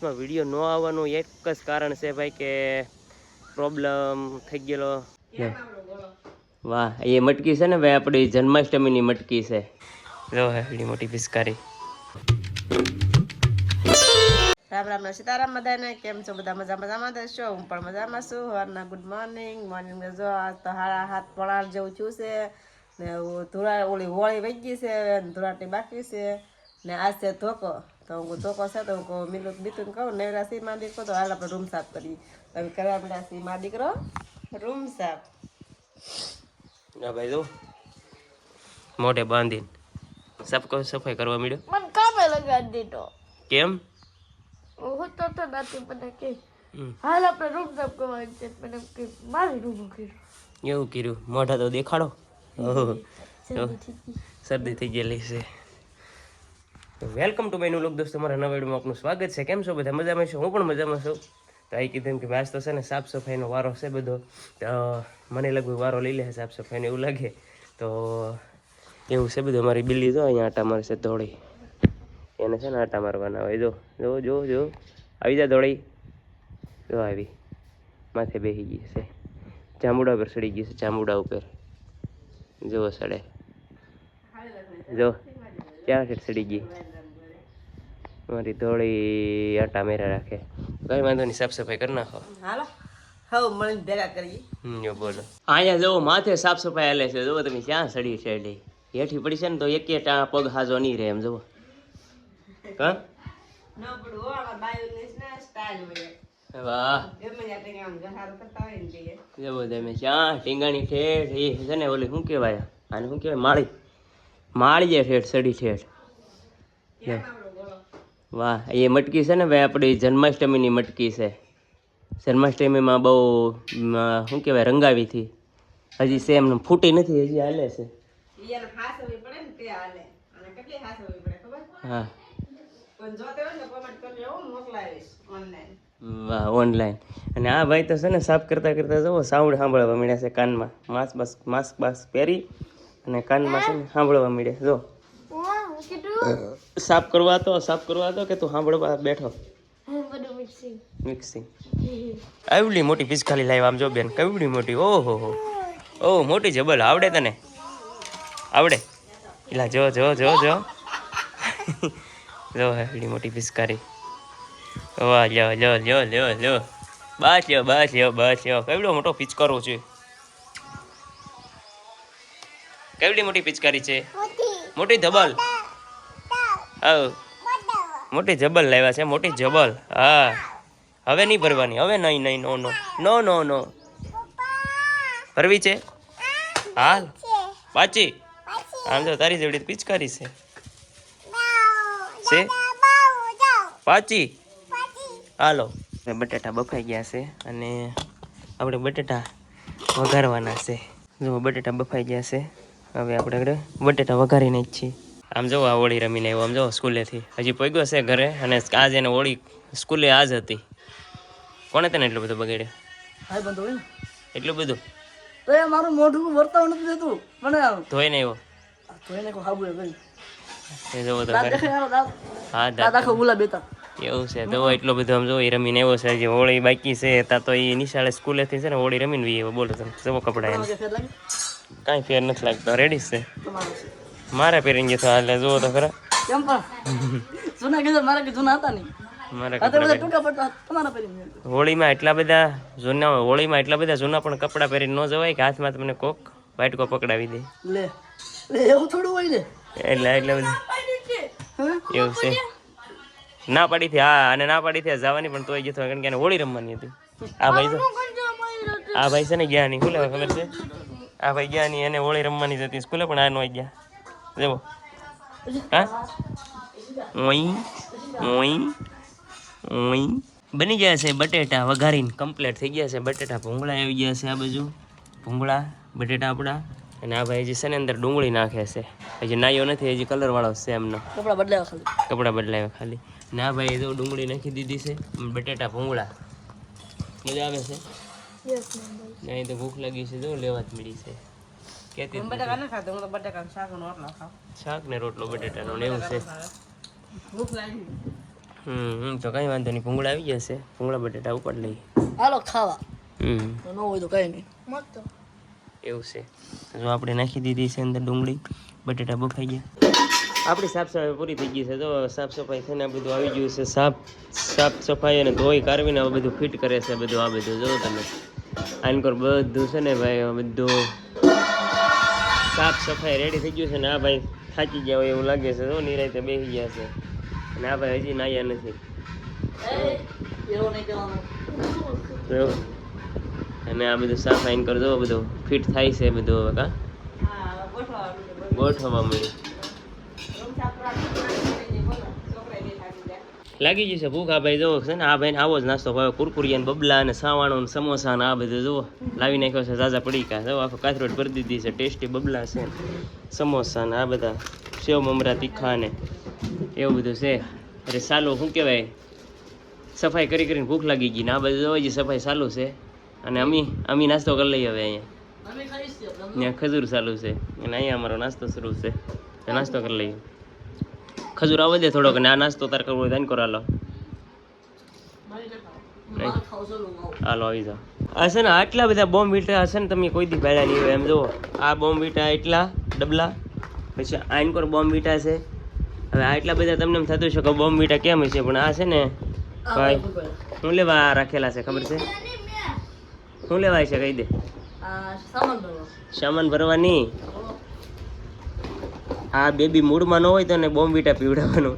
Video ન આવવાનું એક જ કારણ છે ભાઈ કે પ્રોબ્લેમ થઈ ગયેલો. વાહ, એ મટકી છે ને ભાઈ, આપણી જન્માષ્ટમીની મટકી છે. જો હે એડી મોટી પિચકારી. રામ રામ સીતારામ બધાને. કેમ છો બધા? મજામાં છો? હું પણ મજામાં છું. સવારના ગુડ મોર્નિંગ. જો આજ તો 7:30 જેવું થયું છે ને ઓલી હોળી વહી ગઈ છે, ધોળાટી બાકી છે ને આજ છે ધોકો. તો હું ધોકો છે તો હું બીતું કહું નવરાશી માં દીકરો તો હાલ આપણે રૂમ સાફ કરીએ. તમે કરવા પડ્યા માં દીકરો રૂમ સાફ. ના ભાઈ જો મોઢે બાંધીને સફાઈ કરવા મળ્યો. મને કામે લગાડી દીધો. કેમ? હું તો નથી મને કે હાલ આપણે રૂમ સાફ કરવાની છે. મને કે મારી રૂમ કર્યું. એવું કર્યું? મોઢા તો દેખાડો. શરદી થઈ ગયેલી છે. Welcome to my new vlog દોસ્તો. મારા નવા વિડીયોમાં આપનું સ્વાગત છે. કેમ છો બધા? મજામાં છો? હું પણ મજામાં છું. તો અહીં કીધું કે આજ તો છે ને સાફ સફાઈનો વારો છે બધો. તો મને લગભગ વારો લઈ લે સાફ સફાઈને એવું લાગે. તો એવું છે બધું. મારી બિલ્લી જો અહીંયા આટા મારશે ધોળી. એને છે ને આટા મારવાના હોય. જો આવી જા ધોળી. જો આવી માથે બેસી ગઈ છે. જાંબુડા ઉપર સડી ગઈ છે. જાંબુડા ઉપર જો સડે. જો ક્યાં સડી ગઈ મારી ધોળી. આટા મેરા રાખે. કઈ વાંધો નહીં, સાફ સફાઈ કરી નાખો. હાલો હવે મળીને ભેગા કરીએ. જો બોલો. અહીંયા જો માથે સાફ સફાઈ હાલે છે. જો તમે ક્યાં સડી છે એડી હેઠી પડી છે ને તો એક પગ હાજો નહીં રહે એમ. જુઓ હા વાહ જવો તમે ક્યાં ટીંગાણી ઠેઠ એ છે ને ઓલી શું કહેવાય આને શું કહેવાય માળીએ ઠેઠ સડી ઠેઠ. વાહ, એ મટકી છે ને ભાઈ, આપણી જન્માષ્ટમીની મટકી છે. જન્માષ્ટમીમાં બહુ શું કહેવાય રંગાવી હતી. હજી સેમ ફૂટી નથી, હજી હાલે છે. હા વાહ ઓનલાઈન. અને આ ભાઈ તો છે ને સાફ કરતા કરતા જુઓ સાઉન્ડ સાંભળવા મળ્યા છે કાનમાં. માસ્ક પહેરી અને કાનમાં છે ને સાંભળવા મળ્યા. જો સાફ કરવા તો કે તું સાંભળવા બેઠો. મિક્સિંગ આવડી મોટી પિચકારી લાવ્યા. આમ જો બેન કેવડી મોટી. ઓહો ઓહ મોટી જબલ. આવડે તને? આવડે? એલા જો જો એવડી મોટી પિચકારી. વાહ લ્યો બસ લ્યો કેવડો મોટો પિચકારો છે. કેવડી મોટી પિચકારી છે? મોટી જબલ. મોટી જબલ લાવ્યા છે. મોટી જબલ. હા હવે નહીં ભરવાની. હવે નહીં નો ભરવી છે હાલ પાછી. આમ તો તારી જેવડી પિચકારી છે પાછી. હાલો બટેટા બફાઈ ગયા છે અને આપણે બટેટા વઘારવાના છે. જો બટેટા બફાઈ ગયા છે. હવે આપણે બટેટા વઘારીને જ છીએ. આમ જો આ હોળી રમીને આવ્યો. આમ જો સ્કૂલેથી હજી પગ્યો છે ઘરે. અને આજ એને હોળી સ્કૂલે આજ હતી. કોને તને એટલું બધું બગાડ્યો? એટલું બધું તો એ મારું મોઢું વર્તાવ નથી દેતું. મને ધોઈ ને આવ્યો. ધોઈને કો હાબુ ગઈ એ જો તો હા દાદા બોલા બેટા એવું છે. તો એટલો બધો આમ જો એ રમીને આવ્યો છે. હજી હોળી બાકી છે. તા તો એ નિશાળે સ્કૂલેથી છે ને હોળી રમીને આવ્યો. બોલો તમે જવો કપડા એને કાંઈ ફેર નથી લાગતો. રેડી છે મારે પહેરીને ગયો એટલે જુઓ તો ખરા. કેમ પણ જૂના કીધું મારા કે જૂના હતા નહીં. હોળીમાં એટલા બધા જૂના પણ કપડા પહેરીને ન જવાય કે હાથમાં તમને કોક વાટકો પકડાવી દે. એવું થોડું હોય ને. એટલે બધું એવું છે. ના પાડી થી. હા અને ના પાડી થી જવાની પણ તોય જતો કારણ કે હોળી રમવાની હતી. આ ભાઈ છે ને ગયા નહીં. શું લેવા ખબર છે? આ ભાઈ ગયા નહીં. એને હોળી રમવાની હતી સ્કૂલે પણ આ નો ગયા. જવો બની ગયા છે બટેટા વઘારીને કમ્પ્લીટ થઈ ગયા છે. બટેટા ભૂંગળા આવી ગયા છે. આ બાજુ ભૂંગળા બટેટા આપણા. અને આ ભાઈ હજી છે ને અંદર ડુંગળી નાખે છે. હજી નાયો નથી. હજી કલર વાળો છે એમનો. કપડા બદલાવ્યા ખાલી. ને આ ભાઈ જો ડુંગળી નાખી દીધી છે. બટેટા ભૂંગળા મજા આવે છે. નહીં તો ભૂખ લાગી છે. જો લેવા જ મળી છે. શાક ને રોટલો બટેટાનો એવું છે. તો કઈ વાંધો નહીં, ભૂંગળા આવી જશે, ભૂંગળા બટેટા ઉપર લઈ હાલો ખાવા. ન હોય તો કઈ નહીં, મસ્ત એવું છે. જો આપણે નાખી દીધી છે અંદર ડુંગળી, બટેટા બફાઈ ગયા, આપણી સાફ સફાઈ પૂરી થઈ ગઈ છે. તો સાફ સફાઈ થઈને આ બધું આવી ગયું છે, સાફ સફાઈ અને ધોઈ કાઢવીને આ બધું ફિટ કરે છે બધું. આ બધું જો તમે આનકોર બધું છે ને ભાઈ, બધું સાફ સફાઈ રેડી થઈ ગયું છે ને આ ભાઈ થાકી ગયા હોય એવું લાગે છે. જો નિરાંતે બેસી ગયા છે અને આ ભાઈ હજી નાયા નથી. અને આ બધું સાફ આઈન કરી દો, બધું ફિટ થાય છે બધું. હવે કા ગોઠવવા મળ્યું, લાગી જશે ભૂખ. આ ભાઈ જોવો છે ને, આ ભાઈને આવો જ નાસ્તો ભાવે, કુરકુરિયા ને બબલા ને સાવાણું ને સમોસા ને આ બધું જુઓ લાવી નાખ્યો છે. ઝાઝા પડીકા જો આખો કાથરોટ ભરી દીધી છે, ટેસ્ટી બબલા છે, સમોસા ને આ બધા સેવ મમરા તીખા ને એવું બધું છે. અરે સાલું શું કહેવાય, સફાઈ કરી કરીને ભૂખ લાગી ગઈ ને આ બધું જોવા સફાઈ ચાલુ છે. અને અમી નાસ્તો કરી લઈએ હવે. અહીંયા ખજૂર ચાલુ છે અને અહીંયા અમારો નાસ્તો શરૂ છે, નાસ્તો કરી લઈએ. ખજૂર આવવા દે થોડોક, ને આ નાસ્તો તાર કરવો હોય તો કરો. હાલો આવી જાઓ. આ છે ને આટલા બધા બોમ્બ વીટા હશે ને, તમે કોઈ દી ભેળા નહીં હોય. એમ જુઓ આ બોમ્બ વીટા એટલા ડબલા, પછી આઈનકોર બોમ્બ વીટા છે. હવે આટલા બધા તમને એમ થતું છે કે બોમ્બ વીટા કેમ છે, પણ આ છે ને ભાઈ શું લેવા રાખેલા છે ખબર છે? શું લેવાય છે કહી દે. સામાન ભરવાની. આ બેબી મૂડમાં ન હોય તો ને બોમ્બ વીટા પીવડાવવાનું.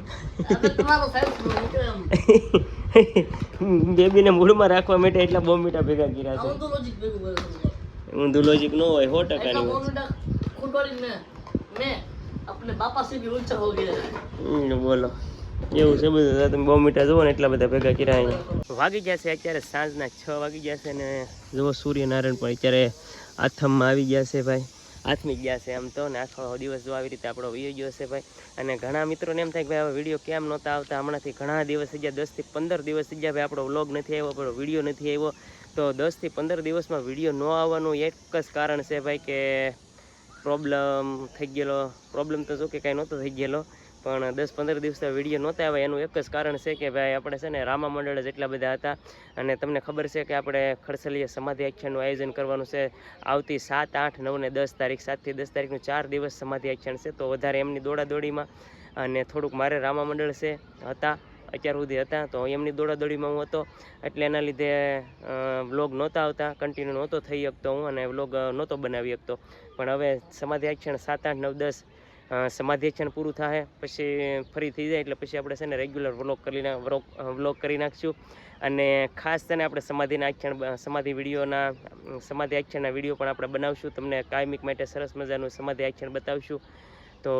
બેબીને મૂડમાં રાખવા માટે એટલા બોમ્બ વીટા ભેગા કર્યા છે. ઊંધું લોજિક ન હોય, 100% બોલો એવું છે બધું. તમે બોમ્બ મીઠા જુઓ ને એટલા બધા ભેગા કર્યા. વાગી ગયા છે અત્યારે સાંજના 6 વાગી ગયા છે ને જુઓ સૂર્યનારાયણ પણ અત્યારે આથમમાં આવી ગયા છે ભાઈ, આથમી ગયા છે એમ તો. ને આખો દિવસ જો આવી રીતે આપણો વીયો ગયો છે ભાઈ. અને ઘણા મિત્રોને એમ થાય કે ભાઈ હવે વિડીયો કેમ નહોતા આવતા, હમણાંથી ઘણા દિવસ થઈ ગયા, 10 થી 15 દિવસ થઈ ગયા ભાઈ આપણો વ્લોગ નથી આવ્યો, આપણો વિડીયો નથી આવ્યો. તો 10 થી 15 દિવસમાં વિડીયો ન આવવાનું એક જ કારણ છે ભાઈ કે પ્રોબ્લેમ થઈ ગયેલો. પ્રોબ્લેમ તો જો કે કાંઈ નહોતો થઈ ગયેલો, પણ 10-15 દિવસ વિડીયો નહોતા આવ્યા એનું એક જ કારણ છે કે ભાઈ આપણે છે ને રામા મંડળ જેટલા બધા હતા. અને તમને ખબર છે કે આપણે ખડસલીએ સમાધિ આખ્યાનનું આયોજન કરવાનું છે આવતી 7, 8, 9 ને 10 તારીખ, 7 થી 10 તારીખનું 4 દિવસ સમાધિ આખ્યાન છે. તો વધારે એમની દોડાદોડીમાં અને થોડુંક મારે રામા મંડળ છે હતા અત્યાર સુધી હતા, તો એમની દોડાદોડીમાં હું હતો એટલે એના લીધે વ્લોગ નહોતા આવતા, કન્ટિન્યુ નહોતો થઈ શકતો હું અને વ્લોગ નહોતો બનાવી શકતો. પણ હવે સમાધિ આખ્યાન 7, 8, 9, 10 સમાધિ આખ્યાન પૂરું થાય પછી ફરી થઈ જાય એટલે પછી આપણે છે ને રેગ્યુલર વ્લોગ કરી નાખશું. અને ખાસ છે ને આપણે સમાધિ આખ્યાનના વિડીયો પણ આપણે બનાવશું, તમને કાયમિક માટે સરસ મજાનું સમાધિ આખ્યાન બતાવશું. તો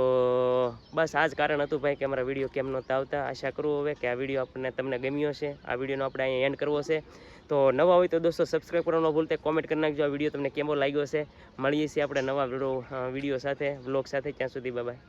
બસ આ જ કારણ હતું ભાઈ કે અમારા વિડીયો કેમ નહોતા આવતા. આશા કરું હવે કે આ વિડીયો તમને ગમ્યો છે. આ વિડીયોનો આપણે અહીંયા એન્ડ કરવો છે. તો નવા હોય તો દોસ્તો સબસ્ક્રાઈબ કરવાનું ન ભૂલતા, કોમેન્ટ કરી નાખજો આ વિડીયો તમને કેવો લાગ્યો છે. મળીએ છીએ આપણે નવા વિડીયો સાથે, વ્લોગ સાથે. ત્યાં સુધી બાય બાય.